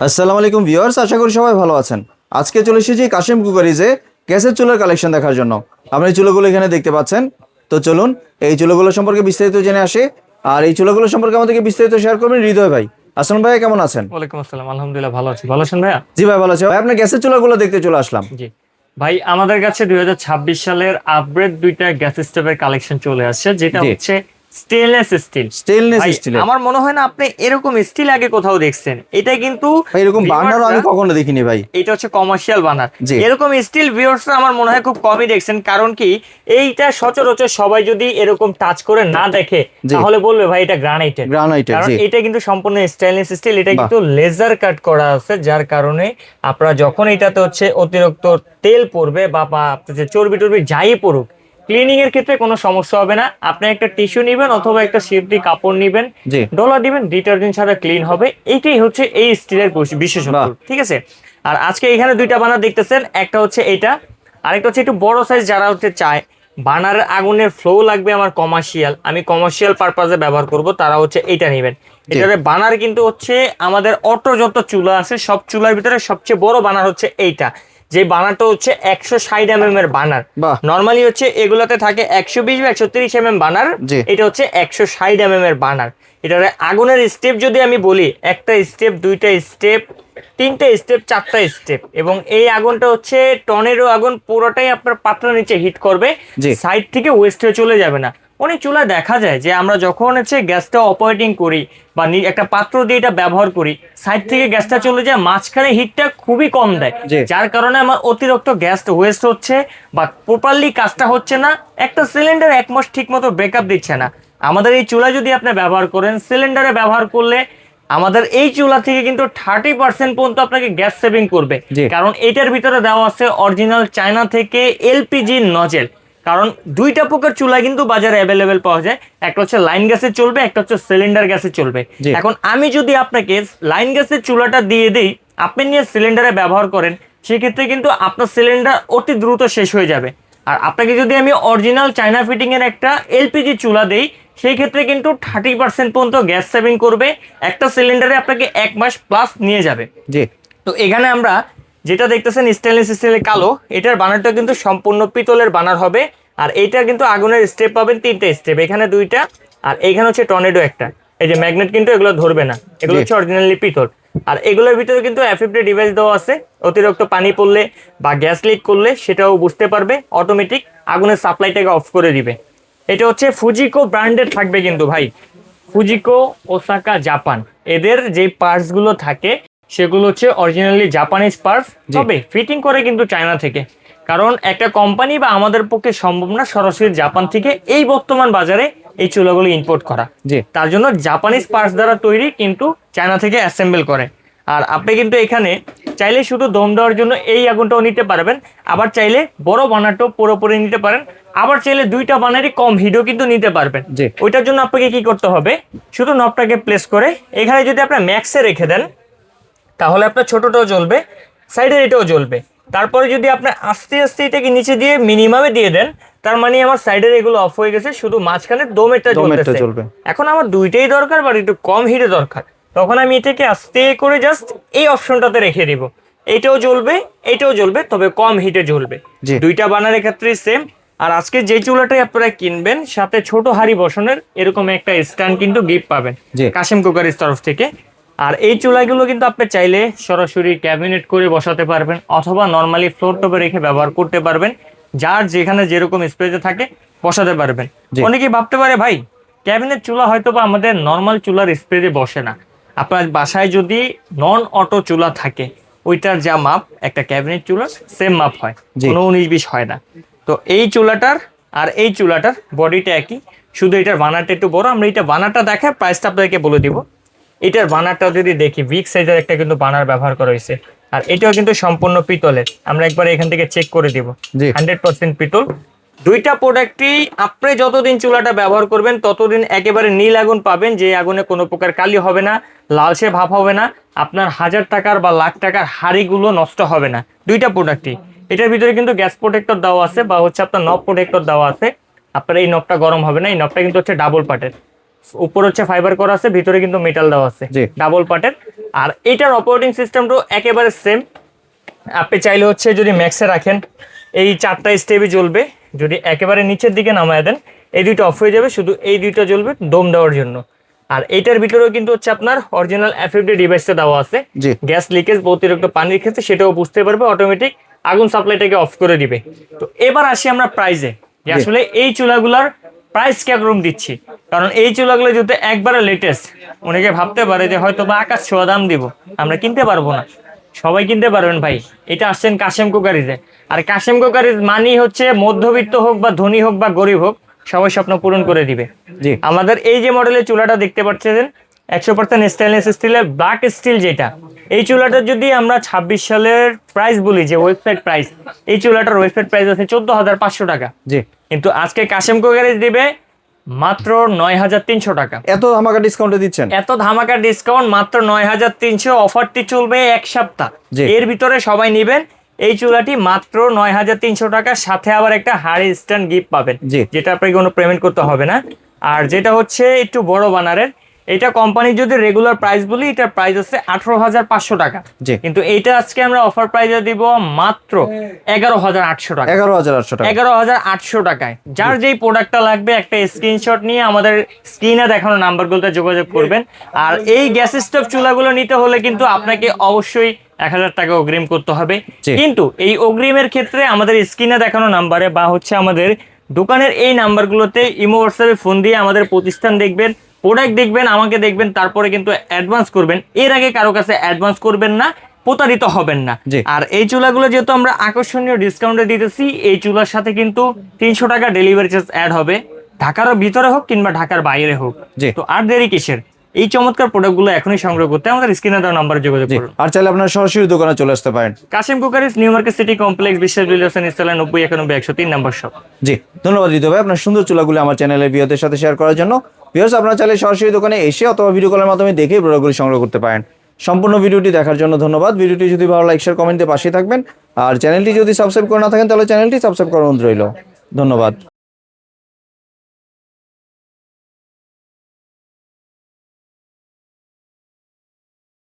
আসসালামু আলাইকুম ভিউয়ার্স, আশা করি সবাই ভালো আছেন। আজকে চলে এসেছি কাশিম কুকারিজে গ্যাসের চুলার কালেকশন দেখার জন্য। আপনি এই চুলাগুলো এখানে দেখতে পাচ্ছেন। তো চলুন এই চুলাগুলো সম্পর্কে বিস্তারিত জেনে আসি। আর এই চুলাগুলো সম্পর্কে আমাদেরকে বিস্তারিত শেয়ার করবেন হৃদয় ভাই। আসসালাম ভাই, কেমন আছেন? ওয়ালাইকুম আসসালাম, আলহামদুলিল্লাহ ভালো আছি। ভালো আছেন ভাইয়া? জি ভাই, ভালো আছি ভাই। আপনার গ্যাসের চুলাগুলো দেখতে চলে আসলাম। জি ভাই, আমাদের কাছে 2026 সালের আপগ্রেড দুইটা গ্যাস স্টোভের কালেকশন চলে আসছে, যেটা জি, হচ্ছে স্টেনলেস স্টিল। স্টেনলেস ভাই স্টিলের। আমার মনে হয় না আপনি এরকম স্টিল আগে কোথাও দেখছেন। এটা কিন্তু ভাই এরকম বার্নারও আমি viewers-রা- কখনো দেখিনি ভাই। এটা হচ্ছে কমার্শিয়াল বানার। জি, এরকম স্টিল ভিউয়ার্সরা আমার মনে হয় খুব কমই দেখছেন, কারণ কি এইটা সচরাচর সবাই যদি এরকম টাচ করে না দেখে জি, তাহলে বলবে ভাই এটা গ্রানাইটের। গ্রানাইটের। কারণ জি, এটা কিন্তু সম্পূর্ণ স্টেনলেস স্টিল, এটা বাহ, কিন্তু লেজার কাট করা আছে, যার কারণে আপনারা যখন এটাতে হচ্ছে অতিরিক্ত তেল পড়বে বা আপনার যে চর্বি টর্বি যাই পড়ুক, ক্লিনিং এর ক্ষেত্রে কোনো সমস্যা হবে না। আপনি একটা টিস্যু নেবেন অথবা একটা সিফটি কাপড় নেবেন, জি, ডলা দিবেন, ডিটারজেন্ট ছাড়া ক্লিন হবে। এইটাই হচ্ছে এই স্টিলের বিশেষত্ব, বাহ, ঠিক আছে? আর আজকে এখানে দুইটা বানার দেখতেছেন, একটা হচ্ছে এইটা, আরেকটা হচ্ছে একটু বড় সাইজ। যারা হচ্ছে চায় বানারের আগুনের ফ্লো লাগবে আমার কমার্শিয়াল, আমি কমার্শিয়াল পারপাজে ব্যবহার করব, তারা হচ্ছে এইটা নেবেন। জি, এটারে বানার কিন্তু হচ্ছে আমাদের অটো যত চুলা আছে সব চুলার ভিতরে সবচেয়ে বড় বানার হচ্ছে এইটা, যে বানারটা হচ্ছে 160 এর বানার। বাহ, নর্মালি হচ্ছে এগুলোতে থাকে 120 বা 130 বানার, জি, এটা হচ্ছে 160 এর বানার। এটার আগুনের স্টেপ যদি আমি বলি, একটা স্টেপ, দুইটা স্টেপ, তিনটা স্টেপ, চারটা স্টেপ, এবং এই আগুনটা হচ্ছে টর্নেডো আগুন, পুরোটাই আপনার পাতলা নিচে হিট করবে, জি, সাইড থেকে ওয়েস্ট হয়ে চলে যাবে না। অনেক চুলা দেখা যায় যে আমরা যখন হচ্ছে গ্যাসটা অপারেটিং করি বা একটা পাত্র দিয়ে এটা ব্যবহার করি, সাইড থেকে গ্যাসটা চলে যায়, মাঝখানে হিটটা খুবই কম দেয়, জি, যার কারণে আমার অতিরিক্ত গ্যাস ওয়েস্ট হচ্ছে বা প্রপারলি কাজটা হচ্ছে না। একটা সিলিন্ডার 1 মাস ঠিক মতো ব্যাকআপ দিচ্ছে না। আমাদের এই চুলা যদি আপনি ব্যবহার করেন, সিলিন্ডারে ব্যবহার করলে আমাদের এই চুলা থেকে কিন্তু 30% পর্যন্ত আপনাকে গ্যাস সেভিং করবে। জি, কারণ এটার ভিতরে দেওয়া আছে অরিজিনাল চায়না থেকে এলপিজি নজেল। কারণ দুইটা প্রকার চুলা কিন্তু বাজারে অ্যাভেলেবেল পাওয়া যায়, একটা হচ্ছে লাইন গ্যাসে চলবে, একটা হচ্ছে সিলিন্ডার গ্যাসে চলবে। জি, এখন আমি যদি আপনাকে লাইন গ্যাসের চুলাটা দিয়ে দিই, আপনি নিয়ে সিলিন্ডারে ব্যবহার করেন, সেক্ষেত্রে কিন্তু আপনার সিলিন্ডার অতি দ্রুত শেষ হয়ে যাবে। আর আপনাকে যদি আমি অরিজিনাল চায়না ফিটিং এর একটা এলপিজি চুলা দেই, সেই ক্ষেত্রে কিন্তু 30% পর্যন্ত গ্যাস সেভিং করবে। একটা সিলিন্ডারে আপনাকে 1 মাস প্লাস নিয়ে যাবে। জি, তো এখানে আমরা যেটা দেখতেছেন স্টেনলেস স্টিলের কালো, এটার বানারটা কিন্তু সম্পূর্ণ পিতলের বানার হবে। আর এইটা কিন্তু আগুনের স্টেপ পাবেন, তিনটে স্টেপ, এখানে দুইটা, আর এইখানে হচ্ছে টর্নেডো একটা। এই যে ম্যাগনেট কিন্তু এগুলো ধরবে না, এগুলো জি, হচ্ছে অরিজিনালি পিতল। আর এগুলোর ভিতরে কিন্তু এফএফডি ডিভাইস দেওয়া আছে, অতিরিক্ত পানি পড়লে বা গ্যাস লিক করলে সেটাও বুঝতে পারবে, অটোমেটিক আগুনের সাপ্লাইটাকে অফ করে দিবে। এটা হচ্ছে ফুজিকো ব্র্যান্ডের থাকবে কিন্তু ভাই, ফুজিকো, ওসাকা, জাপান, এদের যে পার্টস গুলো থাকে সেগুলো হচ্ছে অরিজিনালি জাপানিজ পার্টস, জি, তবে ফিটিং করে কিন্তু চায়না থেকে। কারণ একটা কোম্পানি বা আমাদের পক্ষে সম্ভব না সরাসরি জাপান থেকে এই বর্তমান বাজারে এই চুলাগুলো ইম্পোর্ট করা। জি, তার জন্য জাপানিজ পার্টস দ্বারা তৈরি, কিন্তু চায়না থেকে অ্যাসেম্বল করে। আর আপনি কিন্তু এখানে চাইলে শুধু দম দেওয়ার জন্য এই আগুনটাও নিতে পারবেন, আবার চাইলে বড় বানারটাও পুরোপুরি নিতে পারেন, আবার চাইলে দুইটা বানারই কম হিটও কিন্তু নিতে পারবেন। জি, ওইটার জন্য আপনাকে কি করতে হবে, শুধু নবটাকে প্লেস করে এখানে যদি আপনার ম্যাক্সে রেখে দেন, তাহলে আপনার ছোটটাও জ্বলবে, সাইডের এটাও জ্বলবে। তারপরে যদি আপনি আস্তে আস্তে এটাকে নিচে দিয়ে মিনিমামে দিয়ে দেন, তার মানে আমার সাইডের এগুলো অফ হয়ে গেছে, শুধু মাঝখানে দমেরটা দমেরটা জ্বলতেছে। জ্বলবে। এখন আমার দুইটাই দরকার, বাট একটু কম হিটে দরকার, তখন আমি এটাকে আস্তে করে জাস্ট এই অপশনটাতে রেখে দিব। এইটাও জ্বলবে, এইটাও জ্বলবে, তবে কম হিটে জ্বলবে। জি, দুইটা বানারের ক্ষেত্রেই সেম। আর আজকে যে চুলাটাই আপনারা কিনবেন, সাথে ছোট হাঁড়ি বসানোর এরকম একটা স্ট্যান্ড কিন্তু গিফট পাবেন জি, কাশিম কুকারির তরফ থেকে। আর এই চুলাগুলো কিন্তু আপনি চাইলে সরাসরি ক্যাবিনেট করে বসাতে পারবেন, অথবা নর্মালি ফ্লোর টপে রেখে ব্যবহার করতে পারবেন, যার যেখানে যেরকম স্পেসে থাকে বসাতে পারবেন। জি, অনেকেই ভাবতে পারে ভাই ক্যাবিনেট চুলা হয়তো বা আমাদের নর্মাল চুলার স্পেসে বসে না। আপনার বাসায় যদি নন অটো চুলা থাকে, ওইটার যা মাপ একটা ক্যাবিনেট চুলার সেম মাপ হয়, জি, কোনো 19-20 হয় না। তো এই চুলাটার আর এই চুলাটার বডিটা একই, শুধু এটার বানারটা একটু বড়। আমরা এটা বানারটা দেখায় প্রাইসটা আপনাদেরকে বলে দিব। এটার বানারটা যদি দেখি, বিগ সাইজের একটা কিন্তু বানার ব্যবহার করা হয়েছে, আর এটাও কিন্তু সম্পূর্ণ পিতলের। আমরা একবার এখান থেকে চেক করে দিব, জি, 100% পিতল। দুইটা প্রোডাক্টই আপনি যতদিন চুলাটা ব্যবহার করবেন ততদিন একেবারে নীল আগুন পাবেন, যে আগুনে কোনো প্রকার কালি হবে না, লালচে ভাব হবে না, আপনার 1000 টাকার বা লাখ টাকার হাড়িগুলো নষ্ট হবে না। দুইটা প্রোডাক্টই। এটার ভিতরে কিন্তু গ্যাস প্রোটেক্টর দেওয়া আছে, বা হচ্ছে আপনার নব প্রোটেক্টর দেওয়া আছে। আপনার এই নবটা গরম হবে না, এই নবটা কিন্তু হচ্ছে ডাবল পার্টের। উপর হচ্ছে ফাইবার করা আছে, ভিতরে কিন্তু মেটাল দেওয়া আছে জি। ডাবল পার্টের। আর এটার অপারেটিং সিস্টেমটাও একেবারে সেম। আপনি চাইলে হচ্ছে যদি ম্যাক্সে রাখেন এই 4টা স্টেপই জ্বলবে, যদি একেবারে নিচের দিকে নামায় দেন এই দুইটা অফ হয়ে যাবে, শুধু এই দুইটা জ্বলবে দম দেওয়ার জন্য। আর এইটার ভিতরেও কিন্তু হচ্ছে আপনার অরিজিনাল এফএফডি ডিভাইসটা দেওয়া আছে, জি। গ্যাস লিকেজ বা অতিরিক্ত পানির ক্ষেত্রে সেটাও বুঝতে পারবে, অটোমেটিক আগুন সাপ্লাইটাকে অফ করে দিবে। তো এবার আসি আমরা প্রাইজে, যে আসলে এই চুলাগুলার প্রাইস কিরকম দিচ্ছি। কারণ এই চুলাগুলো যেহেতু একবারে লেটেস্ট, অনেকে ভাবতে পারে যে হয়তো বা আকাশ ছোঁয়া দাম দিব, আমরা কিনতে পারবো না। সবাই কিনতে পারবেন ভাই, এটা আসছেন কাশেম কুকারিজে। আর কাশেম কুকারিজ মানি হচ্ছে মধ্যবিত্ত হোক বা ধনী হোক বা গরিব হোক, সবাই স্বপ্ন পূরণ করে দিবে। জি। আমাদের এই যে মডেলের চুলাটা দেখতে পাচ্ছেন 100% স্টেনলেস স্টিলের ব্ল্যাক স্টিল, যেটা এই চুলাটা যদি আমরা 26 সালের প্রাইস বলি, যে ওয়েবসাইট প্রাইস, এই চুলাটার ওয়েবসাইট প্রাইস আছে 14,500 টাকা। জি। কিন্তু আজকে কাশেম কুকারিজ দিবে মাত্র 9,300 টাকা। এত ধামাকা ডিসকাউন্টে দিচ্ছেন? এত ধামাকা ডিসকাউন্ট মাত্র 9,300। অফারটি চলবে 1 সপ্তাহ, জি। এর ভিতরে সবাই নেবেন এই চুলাটি মাত্র 9,300 টাকা, সাথে আবার একটা হাড়ি স্ট্যান্ড গিফট পাবেন, জি। যেটা আপনাকে কোনো পেমেন্ট করতে হবে না। আর যেটা হচ্ছে একটু বড় বানারের, এটা কোম্পানির যদি রেগুলার প্রাইস বলি, এটার প্রাইস আছে 18,500 টাকা। জি। কিন্তু এইটা আজকে আমরা অফার প্রাইসে দিব মাত্র 11,800 টাকা। 11,800 টাকা। 11,800 টাকায়। যার যেই প্রোডাক্টটা লাগবে একটা স্ক্রিনশট নিয়ে আমাদের স্ক্রিনে দেখানো নাম্বারগুলোতে যোগাযোগ করবেন। আর এই গ্যাস স্টোভ চুলাগুলো নিতে হলে কিন্তু আপনাকে অবশ্যই 1,000 টাকা অগ্রিম করতে হবে। জি। কিন্তু এই অগ্রিমের ক্ষেত্রে আমাদের স্ক্রিনে দেখানো নাম্বারে বা হচ্ছে আমাদের দোকানের এই নাম্বারগুলোতে ইমো হোয়াটসঅ্যাপে ফোন দিয়ে আমাদের প্রতিষ্ঠান দেখবেন, প্রোডাক্ট দেখবেন, আমাকে দেখবেন, তারপরে কিন্তু অ্যাডভান্স করবেন। এর আগে কারো কাছে অ্যাডভান্স করবেন না, প্রতারিত হবেন না। জি। আর এই চুলাগুলো যেহেতু আমরা আকর্ষণীয় ডিসকাউন্টে দিতেছি, এই চুলার সাথে কিন্তু 300 টাকা ডেলিভারি চার্জ অ্যাড হবে, ঢাকার ভিতরে হোক কিংবা ঢাকার বাইরে হোক। জি। তো আর দেরি কিসের, এই চমৎকার প্রোডাক্টগুলো এখনই সংগ্রহ করতে আমাদের স্ক্রিনে দেওয়া নাম্বারে যোগাযোগ জি। করুন। আর চাইলে আপনারা সরাসরি দোকানে চলে আসতে পারেন। Kashim cookeries, new market city complex, Biswas builders installer 9091 103 নম্বর শপ। জি, ধন্যবাদ রিতু ভাই আপনার সুন্দর চুলাগুলো আমার চ্যানেলের ভিউয়ারদের সাথে শেয়ার করার জন্য। ভিউয়ার্স, আপনারা চাইলে সরাসরি দোকানে এসে অথবা ভিডিও কলের মাধ্যমে দেখে প্রোডাক্টগুলি সংগ্রহ করতে পারেন। সম্পূর্ণ ভিডিওটি দেখার জন্য ধন্যবাদ। ভিডিওটি যদি ভালো লাইক শেয়ার কমেন্টে পাশে থাকবেন। আর চ্যানেলটি যদি সাবস্ক্রাইব করে না থাকেন তাহলে চ্যানেলটি সাবস্ক্রাইব করার অনুরোধ রইল। ধন্যবাদ।